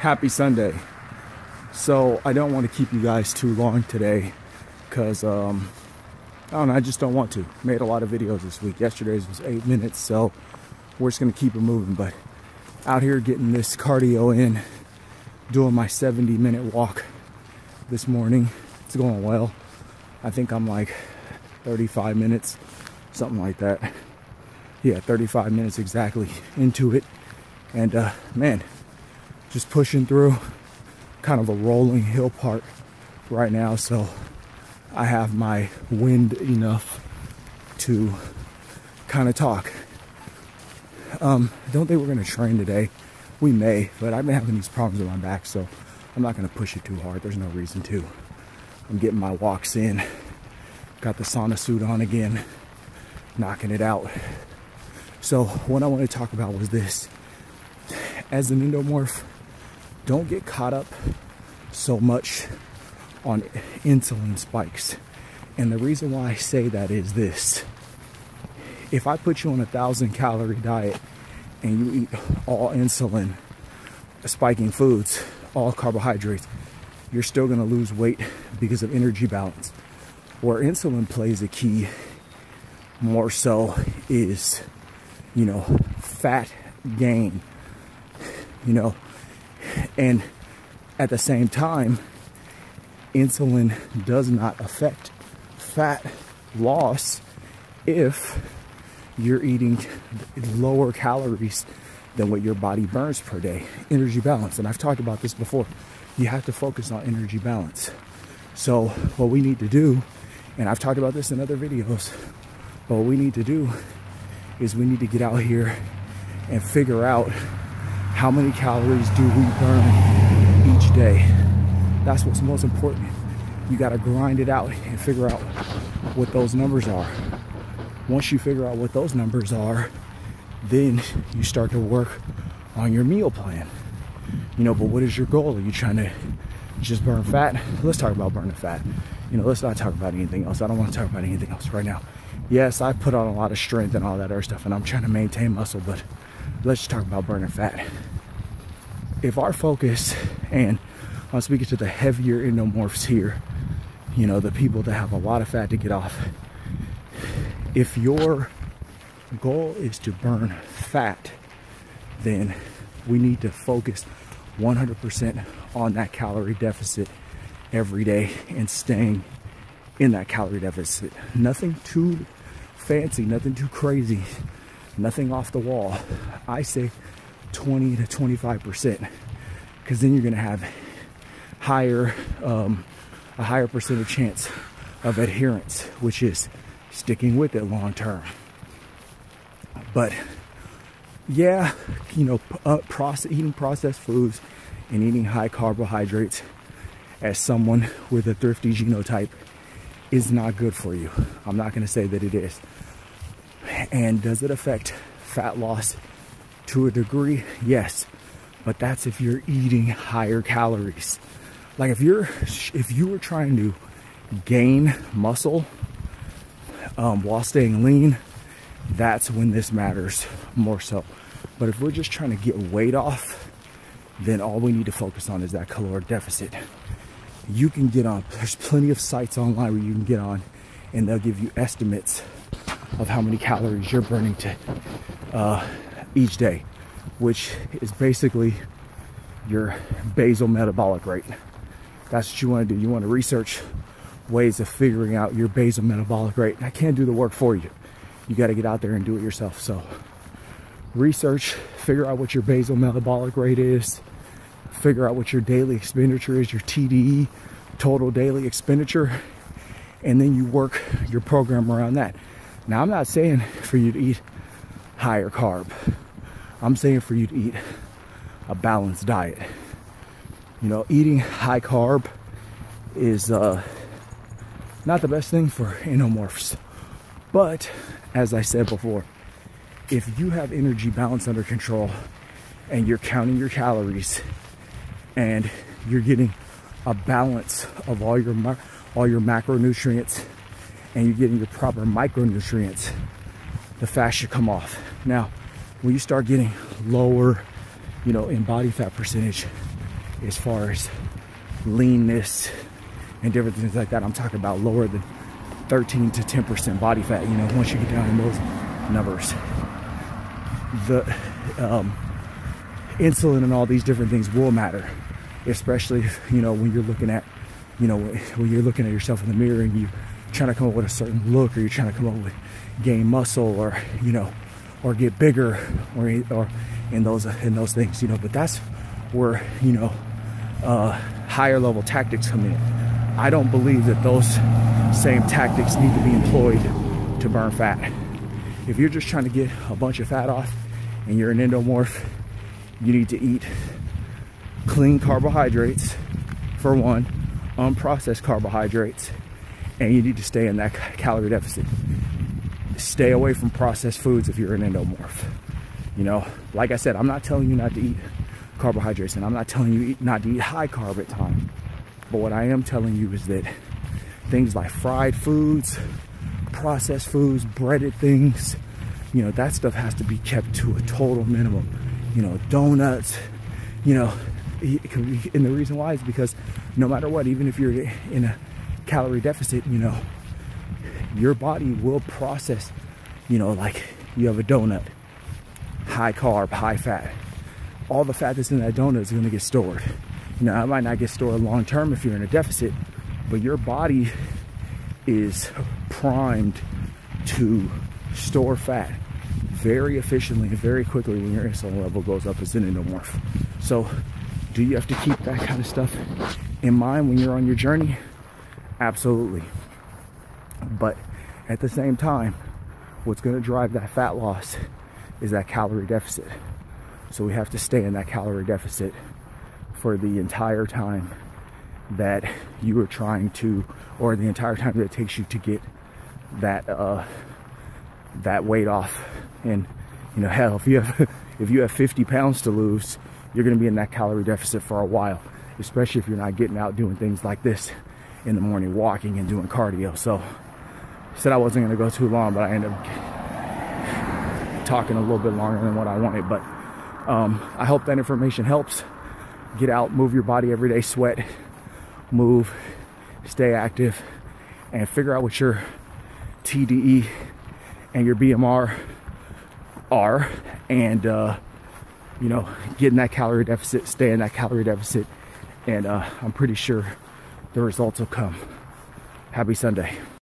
Happy Sunday. So I don't want to keep you guys too long today because I don't know, I just don't want to. Made a lot of videos this week. Yesterday's was 8 minutes, so we're just gonna keep it moving. But out here getting this cardio in, doing my 70-minute walk this morning. It's going well. I think I'm like 35 minutes, something like that. Yeah, 35 minutes exactly into it. And man, just pushing through kind of a rolling hill part right now, so I have my wind enough to kind of talk. Don't think we're gonna train today. We may, but I've been having these problems with my back, so I'm not gonna push it too hard. There's no reason to. I'm getting my walks in. Got the sauna suit on again, knocking it out. So what I want to talk about was this. As an endomorph, don't get caught up so much on insulin spikes. And the reason why I say that is this. If I put you on a 1,000-calorie diet and you eat all insulin spiking foods, all carbohydrates, you're still going to lose weight because of energy balance. Where insulin plays a key more so is, fat gain, and at the same time, insulin does not affect fat loss if you're eating lower calories than what your body burns per day. Energy balance, and I've talked about this before. You have to focus on energy balance. So what we need to do, and I've talked about this in other videos, but what we need to do is we need to get out here and figure out how many calories do we burn each day. That's what's most important. You got to grind it out and figure out what those numbers are. Once you figure out what those numbers are, then you start to work on your meal plan. But what is your goal? Are you trying to just burn fat? Let's talk about burning fat. Let's not talk about anything else. I don't want to talk about anything else right now. Yes, I put on a lot of strength and all that other stuff, and I'm trying to maintain muscle, but let's just talk about burning fat. If our focus, and I'm speaking to the heavier endomorphs here, the people that have a lot of fat to get off, if your goal is to burn fat, then we need to focus 100% on that calorie deficit every day and staying in that calorie deficit. Nothing too fancy, nothing too crazy, nothing off the wall. I say 20 to 25%, because then you're going to have a higher percentage chance of adherence, which is sticking with it long term. But yeah, eating processed foods and eating high carbohydrates as someone with a thrifty genotype is not good for you. I'm not going to say that it is. And does it affect fat loss to a degree? Yes, but that's if you're eating higher calories. Like if you were trying to gain muscle while staying lean, that's when this matters more so. But if we're just trying to get weight off, then all we need to focus on is that caloric deficit. You can get on, there's plenty of sites online where you can get on, and they'll give you estimates of how many calories you're burning each day, which is basically your basal metabolic rate. That's what you want to do. You want to research ways of figuring out your basal metabolic rate. I can't do the work for you. You got to get out there and do it yourself. So research, figure out what your basal metabolic rate is, figure out what your daily expenditure is, your TDE, total daily expenditure, and then you work your program around that. Now, I'm not saying for you to eat higher carb. I'm saying for you to eat a balanced diet. Eating high carb is not the best thing for endomorphs. But as I said before, if you have energy balance under control and you're counting your calories and you're getting a balance of all your macronutrients and you're getting your proper micronutrients, the fat should come off. Now, when you start getting lower, in body fat percentage, as far as leanness and different things like that. I'm talking about lower than 13 to 10% body fat. You know, once you get down in those numbers, the insulin and all these different things will matter, especially, you know, when you're looking at, you know, when you're looking at yourself in the mirror and you're trying to come up with a certain look, or you're trying to come up with gain muscle, or, you know, or get bigger, or in those things, you know. But that's where, you know, higher level tactics come in. I don't believe that those same tactics need to be employed to burn fat. If you're just trying to get a bunch of fat off and you're an endomorph, you need to eat clean carbohydrates for one, unprocessed carbohydrates, and you need to stay in that calorie deficit. Stay away from processed foods if you're an endomorph. You know, like I said, I'm not telling you not to eat carbohydrates, and I'm not telling you not to eat high carb at times. But what I am telling you is that things like fried foods, processed foods, breaded things, you know, that stuff has to be kept to a total minimum. You know, donuts, you know, and the reason why is because no matter what, even if you're in a calorie deficit, you know, your body will process, you know, like you have a donut, high carb, high fat. All the fat that's in that donut is going to get stored. You know, it might not get stored long term if you're in a deficit, but your body is primed to store fat very efficiently and very quickly when your insulin level goes up as an endomorph. So, do you have to keep that kind of stuff in mind when you're on your journey? Absolutely. But at the same time, what's going to drive that fat loss is that calorie deficit. So we have to stay in that calorie deficit for the entire time that you are trying to, or the entire time that it takes you to get that that weight off. And you know, hell, if you have 50 pounds to lose, you're going to be in that calorie deficit for a while, especially if you're not getting out doing things like this in the morning, walking and doing cardio. So I said I wasn't going to go too long, but I ended up talking a little bit longer than what I wanted. But I hope that information helps. Get out, move your body every day, sweat, move, stay active, and figure out what your TDE and your BMR are, and you know, get in that calorie deficit, stay in that calorie deficit, and I'm pretty sure the results will come. Happy Sunday.